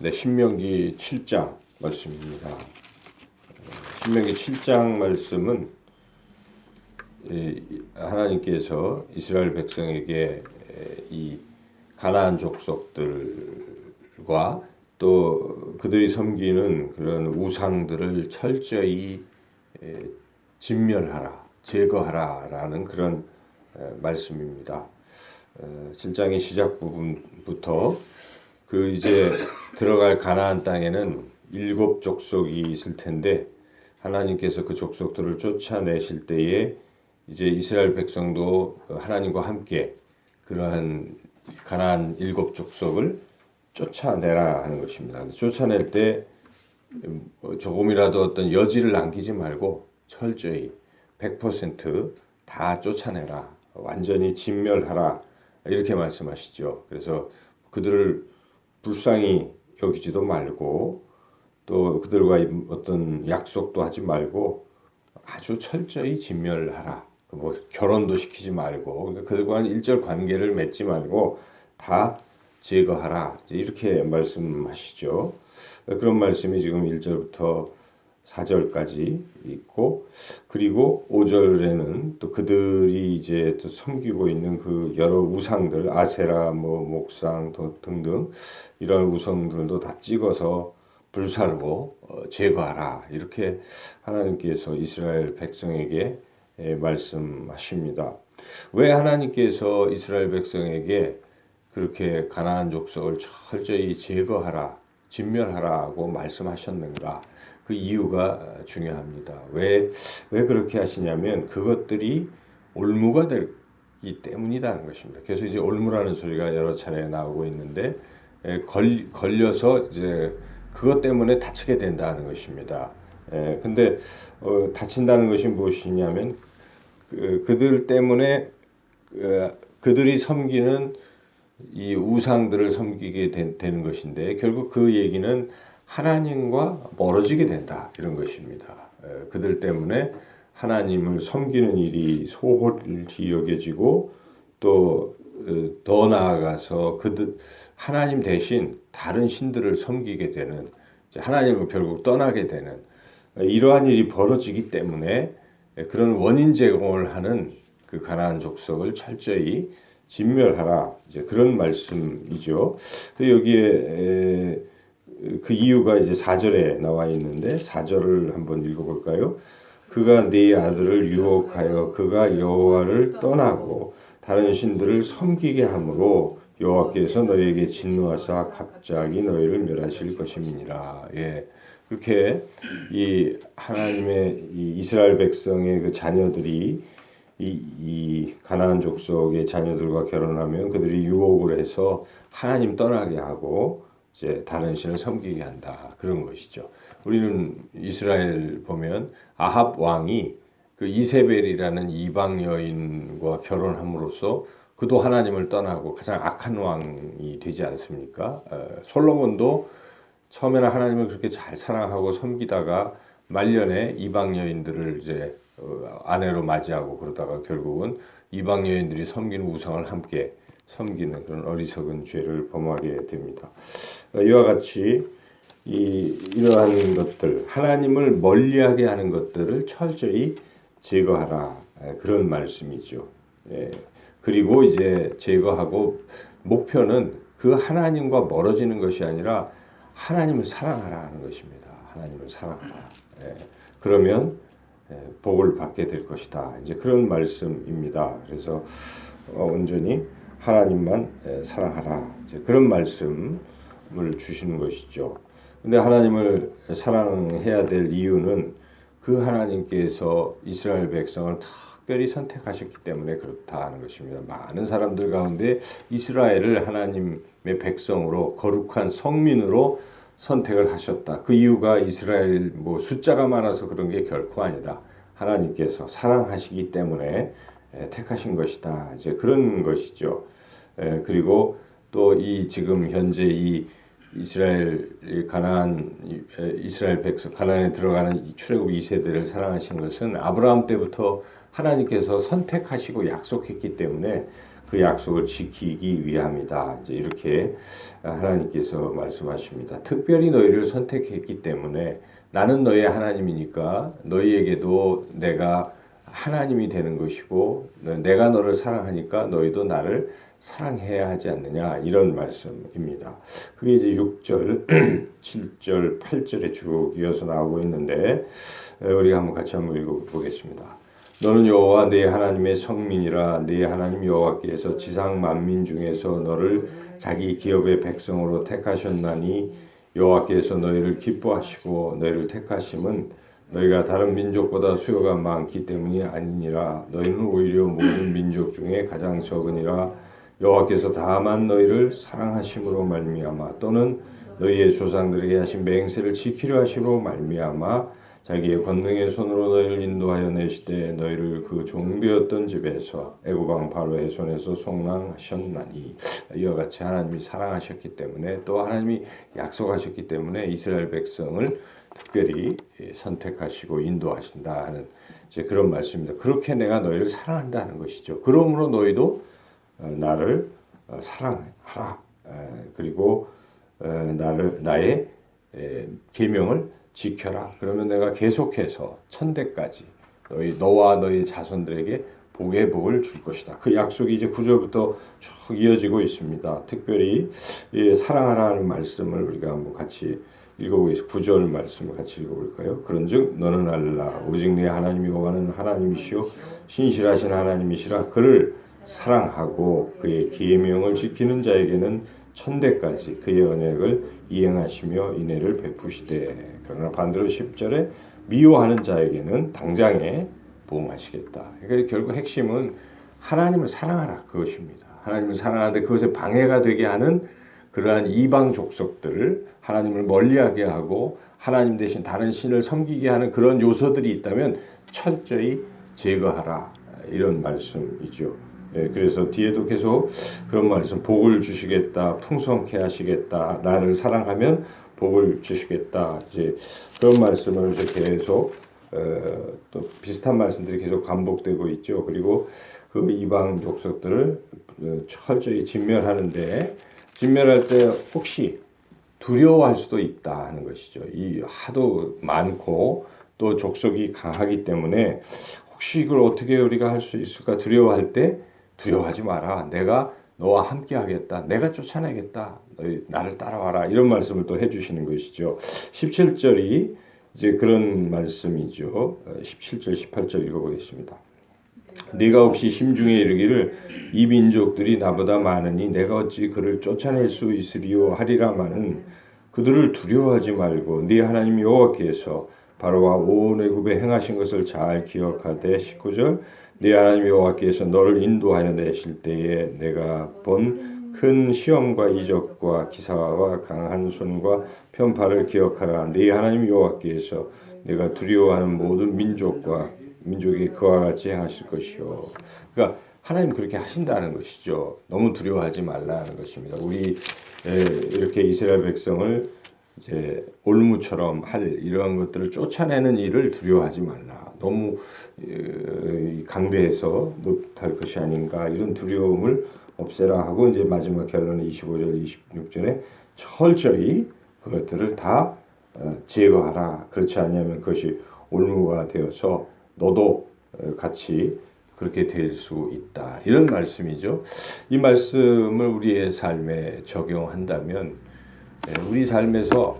네, 신명기 7장 말씀입니다. 신명기 7장 말씀은 하나님께서 이스라엘 백성에게 이 가나안 족속들과 또 그들이 섬기는 그런 우상들을 철저히 진멸하라, 제거하라라는 그런 말씀입니다. 7장의 시작 부분부터 그 이제 들어갈 가나안 땅에는 7 족속이 있을 텐데 하나님께서 그 족속들을 쫓아내실 때에 이제 이스라엘 백성도 하나님과 함께 그러한 가나안 7 족속을 쫓아내라 하는 것입니다. 쫓아낼 때 조금이라도 어떤 여지를 남기지 말고 철저히 100%다 쫓아내라, 완전히 진멸하라 이렇게 말씀하시죠. 그래서 그들을 불쌍히 여기지도 말고 또 그들과 어떤 약속도 하지 말고 아주 철저히 진멸하라. 뭐 결혼도 시키지 말고 그들과는 일절 관계를 맺지 말고 다 제거하라. 이렇게 말씀하시죠. 그런 말씀이 지금 1절부터 4절까지 있고, 그리고 5절에는 또 그들이 이제 또 섬기고 있는 그 여러 우상들, 아세라, 뭐 목상 등등 이런 우상들도 다 찍어서 불사르고 제거하라. 이렇게 하나님께서 이스라엘 백성에게 말씀하십니다. 왜 하나님께서 이스라엘 백성에게 그렇게 가나안 족속을 철저히 제거하라, 진멸하라고 말씀하셨는가? 그 이유가 중요합니다. 왜 그렇게 하시냐면 그것들이 올무가 되기 때문이라는 것입니다. 그래서 이제 올무라는 소리가 여러 차례 나오고 있는데 걸려서 이제 그것 때문에 다치게 된다는 것입니다. 근데 다친다는 것이 무엇이냐면 그들 때문에 그들이 섬기는 이 우상들을 섬기게 되는 것인데 결국 그 얘기는 하나님과 멀어지게 된다 이런 것입니다. 그들 때문에 하나님을 섬기는 일이 소홀히 여겨지고 또 더 나아가서 그들 하나님 대신 다른 신들을 섬기게 되는, 하나님을 결국 떠나게 되는 이러한 일이 벌어지기 때문에 그런 원인 제공을 하는 그 가나안 족속을 철저히 진멸하라, 이제 그런 말씀이죠. 여기에 그 이유가 이제 4절에 나와 있는데 4절을 한번 읽어볼까요? 그가 네 아들을 유혹하여 그가 여호와를 떠나고 다른 신들을 섬기게 함으로 여호와께서 너희에게 진노하사 갑자기 너희를 멸하실 것임이니라. 예, 그렇게 이 하나님의 이 이스라엘 백성의 그 자녀들이 이 가나안 족속의 자녀들과 결혼하면 그들이 유혹을 해서 하나님 떠나게 하고 이제 다른 신을 섬기게 한다, 그런 것이죠. 우리는 이스라엘 보면 아합 왕이 그 이세벨이라는 이방 여인과 결혼함으로써 그도 하나님을 떠나고 가장 악한 왕이 되지 않습니까? 솔로몬도 처음에는 하나님을 그렇게 잘 사랑하고 섬기다가 말년에 이방 여인들을 이제 아내로 맞이하고 그러다가 결국은 이방 여인들이 섬기는 우상을 함께 섬기는 그런 어리석은 죄를 범하게 됩니다. 이와 같이 이러한 것들, 하나님을 멀리하게 하는 것들을 철저히 제거하라, 그런 말씀이죠. 그리고 이제 제거하고 목표는 그 하나님과 멀어지는 것이 아니라 하나님을 사랑하라 하는 것입니다. 하나님을 사랑하라. 그러면 복을 받게 될 것이다. 이제 그런 말씀입니다. 그래서 온전히 하나님만 사랑하라, 이제 그런 말씀을 주시는 것이죠. 근데 하나님을 사랑해야 될 이유는 그 하나님께서 이스라엘 백성을 특별히 선택하셨기 때문에 그렇다는 것입니다. 많은 사람들 가운데 이스라엘을 하나님의 백성으로, 거룩한 성민으로 선택을 하셨다. 그 이유가 이스라엘 뭐 숫자가 많아서 그런 게 결코 아니다. 하나님께서 사랑하시기 때문에 택하신 것이다. 이제 그런 것이죠. 그리고 또 이 지금 현재 이 이스라엘 백성 가나안에 들어가는 출애굽 2세대를 사랑하신 것은 아브라함 때부터 하나님께서 선택하시고 약속했기 때문에 그 약속을 지키기 위함이다. 이제 이렇게 하나님께서 말씀하십니다. 특별히 너희를 선택했기 때문에 나는 너희의 하나님이니까 너희에게도 내가 하나님이 되는 것이고 내가 너를 사랑하니까 너희도 나를 사랑해야 하지 않느냐 이런 말씀입니다. 그게 이제 6절, 7절, 8절에 쭉 이어서 나오고 있는데 우리가 같이 한번 읽어보겠습니다. 너는 여호와 네 하나님의 성민이라. 네 하나님 여호와께서 지상 만민 중에서 너를 자기 기업의 백성으로 택하셨나니 여호와께서 너희를 기뻐하시고 너희를 택하심은 너희가 다른 민족보다 수요가 많기 때문이 아니니라. 너희는 오히려 모든 민족 중에 가장 적으니라. 여호와께서 다만 너희를 사랑하심으로 말미암아 또는 너희의 조상들에게 하신 맹세를 지키려 하심으로 말미암아 자기의 권능의 손으로 너희를 인도하여 내시되 너희를 그 종되었던 집에서 애굽 왕 바로의 손에서 속량하셨나니. 이와 같이 하나님이 사랑하셨기 때문에 또 하나님이 약속하셨기 때문에 이스라엘 백성을 특별히 선택하시고 인도하신다 하는 이제 그런 말씀입니다. 그렇게 내가 너희를 사랑한다는 것이죠. 그러므로 너희도 나를 사랑하라. 그리고 나의 계명을 지켜라. 그러면 내가 계속해서 천대까지 너와 너희 자손들에게 복의 복을 줄 것이다. 그 약속이 이제 9절부터 쭉 이어지고 있습니다. 특별히 사랑하라는 말씀을 우리가 한번 같이 읽어보겠습니다. 9절 말씀을 같이 읽어볼까요? 그런즉 너는 알라 오직 네 하나님 여호와는 하나님이시요 신실하신 하나님이시라. 그를 사랑하고 그의 계명을 지키는 자에게는 천대까지 그의 언약을 이행하시며 인애를 베푸시되 그러나 반대로 10절에 미워하는 자에게는 당장에 보응하시겠다. 그러니까 결국 핵심은 하나님을 사랑하라 그것입니다. 하나님을 사랑하는데 그것에 방해가 되게 하는 그러한 이방 족속들을 하나님을 멀리하게 하고 하나님 대신 다른 신을 섬기게 하는 그런 요소들이 있다면 철저히 제거하라 이런 말씀이죠. 그래서 뒤에도 계속 그런 말씀, 복을 주시겠다, 풍성케 하시겠다, 나를 사랑하면 복을 주시겠다. 이제 그런 말씀을 이제 계속 또 비슷한 말씀들이 계속 반복되고 있죠. 그리고 그 이방 족속들을 철저히 진멸하는데 진멸할 때 혹시 두려워할 수도 있다 하는 것이죠. 이 하도 많고 또 족속이 강하기 때문에 혹시 이걸 어떻게 우리가 할 수 있을까 두려워할 때 두려워하지 마라. 내가 너와 함께 하겠다. 내가 쫓아내겠다. 너희 나를 따라와라. 이런 말씀을 또 해주시는 것이죠. 17절이 이제 그런 말씀이죠. 17절, 18절 읽어보겠습니다. 네가 혹시 심중에 이르기를 이 민족들이 나보다 많으니 내가 어찌 그를 쫓아낼 수 있으리요 하리라마는 그들을 두려워하지 말고 네 하나님 여호와께서 바로와 온 애굽에 행하신 것을 잘 기억하되 19절 네 하나님 여호와께서 너를 인도하여 내실 때에 내가 본 큰 시험과 이적과 기사와 강한 손과 편파를 기억하라. 네 하나님 여호와께서 내가 두려워하는 모든 민족이 그와 같이 행하실 것이요. 그러니까 하나님 그렇게 하신다는 것이죠. 너무 두려워하지 말라는 것입니다. 우리 이렇게 이스라엘 백성을 이제 올무처럼 할 이러한 것들을 쫓아내는 일을 두려워하지 말라. 너무 강대해서 못할 것이 아닌가 이런 두려움을 없애라 하고 이제 마지막 결론의 25절 26절에 철저히 그것들을 다 제거하라. 그렇지 않으면 그것이 올무가 되어서 너도 같이 그렇게 될 수 있다. 이런 말씀이죠. 이 말씀을 우리의 삶에 적용한다면 우리 삶에서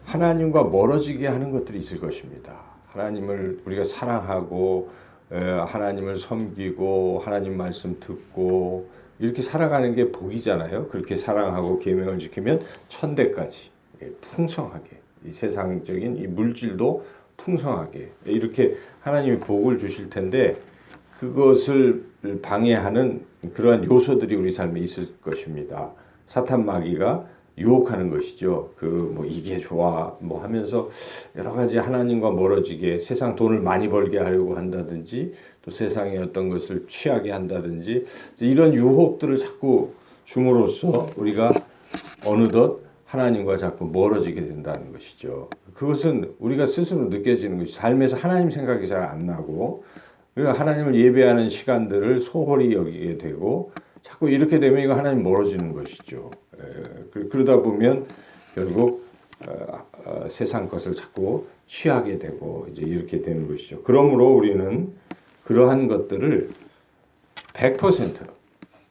하나님과 멀어지게 하는 것들이 있을 것입니다. 하나님을 우리가 사랑하고 하나님을 섬기고 하나님 말씀 듣고 이렇게 살아가는 게 복이잖아요. 그렇게 사랑하고 계명을 지키면 천대까지 풍성하게 이 세상적인 이 물질도 풍성하게 이렇게 하나님이 복을 주실 텐데 그것을 방해하는 그러한 요소들이 우리 삶에 있을 것입니다. 사탄 마귀가 유혹하는 것이죠. 이게 좋아 하면서 여러 가지 하나님과 멀어지게 세상 돈을 많이 벌게 하려고 한다든지 또 세상의 어떤 것을 취하게 한다든지 이런 유혹들을 자꾸 줌으로써 우리가 어느덧 하나님과 자꾸 멀어지게 된다는 것이죠. 그것은 우리가 스스로 느껴지는 것이 삶에서 하나님 생각이 잘 안 나고 우리가 하나님을 예배하는 시간들을 소홀히 여기게 되고 자꾸 이렇게 되면 이거 하나님 멀어지는 것이죠. 그러다 보면 결국 세상 것을 자꾸 취하게 되고 이제 이렇게 되는 것이죠. 그러므로 우리는 그러한 것들을 100%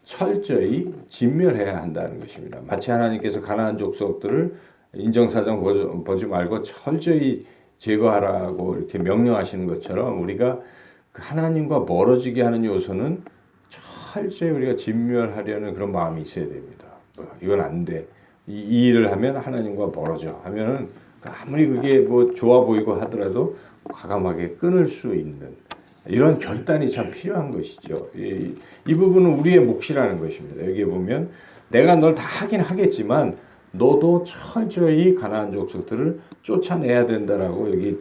철저히 진멸해야 한다는 것입니다. 마치 하나님께서 가나안 족속들을 인정사정 보지 말고 철저히 제거하라고 이렇게 명령하시는 것처럼 우리가 그 하나님과 멀어지게 하는 요소는 철저히 우리가 진멸하려는 그런 마음이 있어야 됩니다. 이건 안 돼. 이 일을 하면 하나님과 멀어져 하면은 아무리 그게 뭐 좋아 보이고 하더라도 과감하게 끊을 수 있는 이런 결단이 참 필요한 것이죠. 이 부분은 우리의 몫이라는 것입니다. 여기에 보면 내가 널 다 하긴 하겠지만 너도 철저히 가나안 족속들을 쫓아내야 된다라고 여기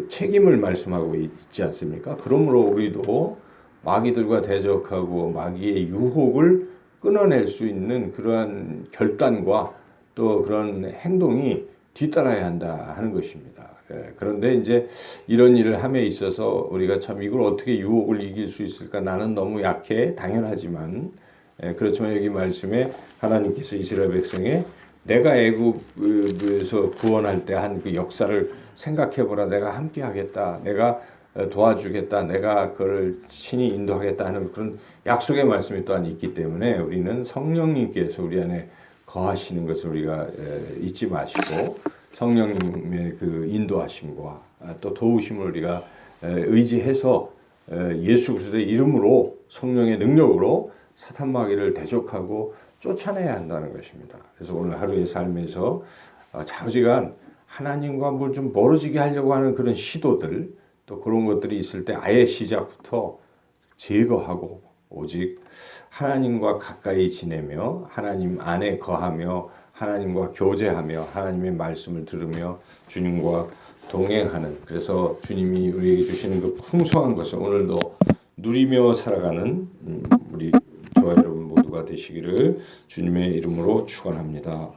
책임을 말씀하고 있지 않습니까? 그러므로 우리도 마귀들과 대적하고 마귀의 유혹을 끊어낼 수 있는 그러한 결단과 또 그런 행동이 뒤따라야 한다 하는 것입니다. 그런데 이제 이런 일을 함에 있어서 우리가 참 이걸 어떻게 유혹을 이길 수 있을까? 나는 너무 약해. 당연하지만 그렇지만 여기 말씀에 하나님께서 이스라엘 백성에 내가 애굽에서 구원할 때 한 그 역사를 생각해보라. 내가 함께 하겠다. 내가 도와주겠다. 내가 그걸 친히 인도하겠다 하는 그런 약속의 말씀이 또한 있기 때문에 우리는 성령님께서 우리 안에 거하시는 것을 우리가 잊지 마시고 성령님의 그 인도하심과 또 도우심을 우리가 의지해서 예수 그리스도의 이름으로 성령의 능력으로 사탄 마귀를 대적하고 쫓아내야 한다는 것입니다. 그래서 오늘 하루의 삶에서 좌우지간 하나님과 뭘 좀 멀어지게 하려고 하는 그런 시도들 또 그런 것들이 있을 때 아예 시작부터 제거하고 오직 하나님과 가까이 지내며 하나님 안에 거하며 하나님과 교제하며 하나님의 말씀을 들으며 주님과 동행하는 그래서 주님이 우리에게 주시는 그 풍성한 것을 오늘도 누리며 살아가는 우리 저와 여러분 모두가 되시기를 주님의 이름으로 축원합니다.